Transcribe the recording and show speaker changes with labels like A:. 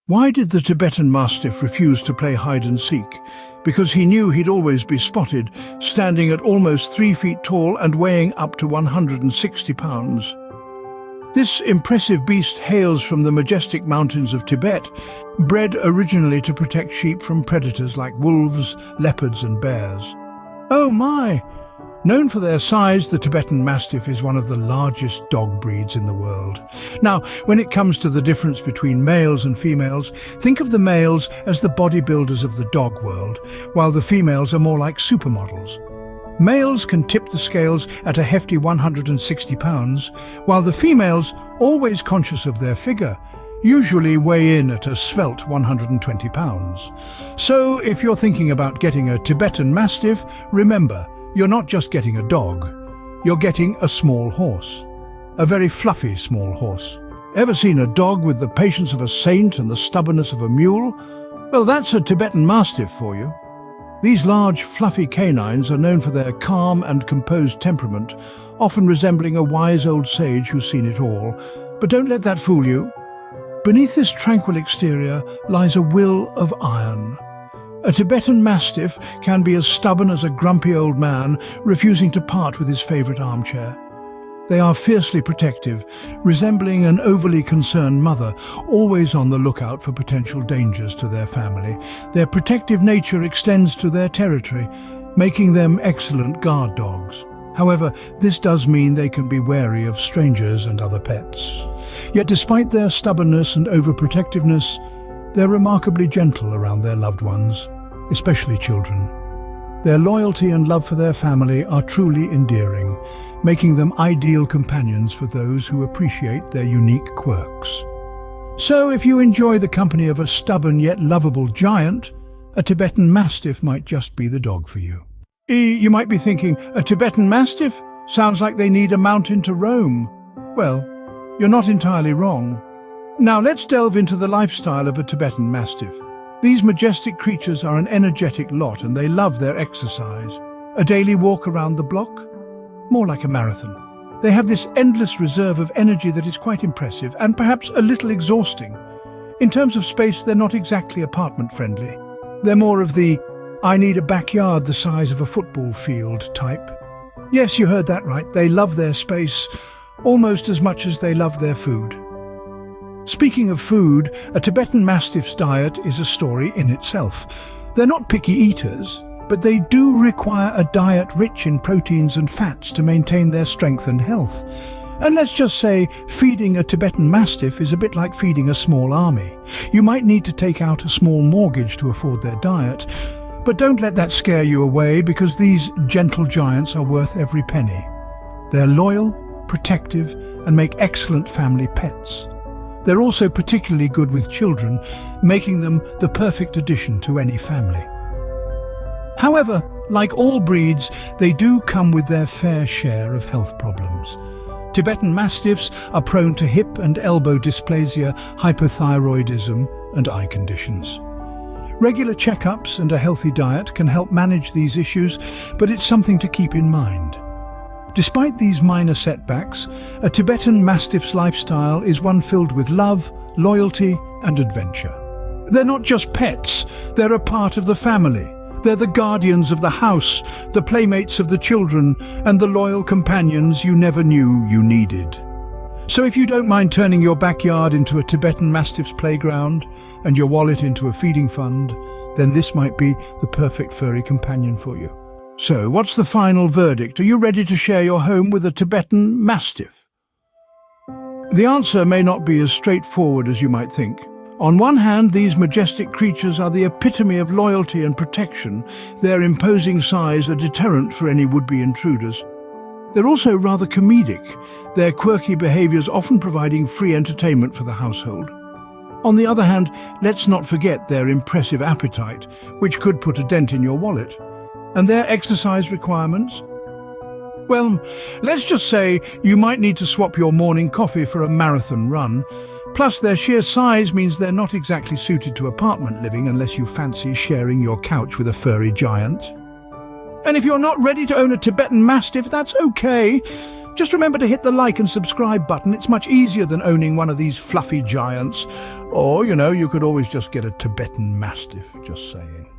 A: Why did the Tibetan Mastiff refuse to play hide and seek? Because he knew he'd always be spotted, standing at almost 3 feet tall and weighing up to 160 pounds. This impressive beast hails from the majestic mountains of Tibet, bred originally to protect sheep from predators like wolves, leopards and bears. Oh my! Known for their size, the Tibetan Mastiff is one of the largest dog breeds in the world. Now, when it comes to the difference between males and females, think of the males as the bodybuilders of the dog world, while the females are more like supermodels. Males can tip the scales at a hefty 160 pounds, while the females, always conscious of their figure, usually weigh in at a svelte 120 pounds. So, if you're thinking about getting a Tibetan Mastiff, remember, you're not just getting a dog, you're getting a small horse. A very fluffy small horse. Ever seen a dog with the patience of a saint and the stubbornness of a mule? Well, that's a Tibetan Mastiff for you. These large, fluffy canines are known for their calm and composed temperament, often resembling a wise old sage who's seen it all. But don't let that fool you. Beneath this tranquil exterior lies a will of iron. A Tibetan Mastiff can be as stubborn as a grumpy old man refusing to part with his favourite armchair. They are fiercely protective, resembling an overly concerned mother, always on the lookout for potential dangers to their family. Their protective nature extends to their territory, making them excellent guard dogs. However, this does mean they can be wary of strangers and other pets. Yet despite their stubbornness and overprotectiveness, they're remarkably gentle around their loved ones, especially children. Their loyalty and love for their family are truly endearing, making them ideal companions for those who appreciate their unique quirks. So if you enjoy the company of a stubborn yet lovable giant, a Tibetan Mastiff might just be the dog for you. You might be thinking, a Tibetan Mastiff? Sounds like they need a mountain to roam. Well, you're not entirely wrong. Now let's delve into the lifestyle of a Tibetan Mastiff. These majestic creatures are an energetic lot and they love their exercise. A daily walk around the block? More like a marathon. They have this endless reserve of energy that is quite impressive and perhaps a little exhausting. In terms of space, they're not exactly apartment-friendly. They're more of the, I need a backyard the size of a football field type. Yes, you heard that right. They love their space almost as much as they love their food. Speaking of food, a Tibetan Mastiff's diet is a story in itself. They're not picky eaters, but they do require a diet rich in proteins and fats to maintain their strength and health. And let's just say, feeding a Tibetan Mastiff is a bit like feeding a small army. You might need to take out a small mortgage to afford their diet, but don't let that scare you away because these gentle giants are worth every penny. They're loyal, protective, and make excellent family pets. They're also particularly good with children, making them the perfect addition to any family. However, like all breeds, they do come with their fair share of health problems. Tibetan Mastiffs are prone to hip and elbow dysplasia, hypothyroidism, and eye conditions. Regular checkups and a healthy diet can help manage these issues, but it's something to keep in mind. Despite these minor setbacks, a Tibetan Mastiff's lifestyle is one filled with love, loyalty, and adventure. They're not just pets, they're a part of the family. They're the guardians of the house, the playmates of the children, and the loyal companions you never knew you needed. So if you don't mind turning your backyard into a Tibetan Mastiff's playground and your wallet into a feeding fund, then this might be the perfect furry companion for you. So, what's the final verdict? Are you ready to share your home with a Tibetan Mastiff? The answer may not be as straightforward as you might think. On one hand, these majestic creatures are the epitome of loyalty and protection, their imposing size a deterrent for any would-be intruders. They're also rather comedic, their quirky behaviours often providing free entertainment for the household. On the other hand, let's not forget their impressive appetite, which could put a dent in your wallet. And their exercise requirements? Well, let's just say you might need to swap your morning coffee for a marathon run. Plus, their sheer size means they're not exactly suited to apartment living unless you fancy sharing your couch with a furry giant. And if you're not ready to own a Tibetan Mastiff, that's okay. Just remember to hit the like and subscribe button. It's much easier than owning one of these fluffy giants. Or, you could always just get a Tibetan Mastiff, just saying.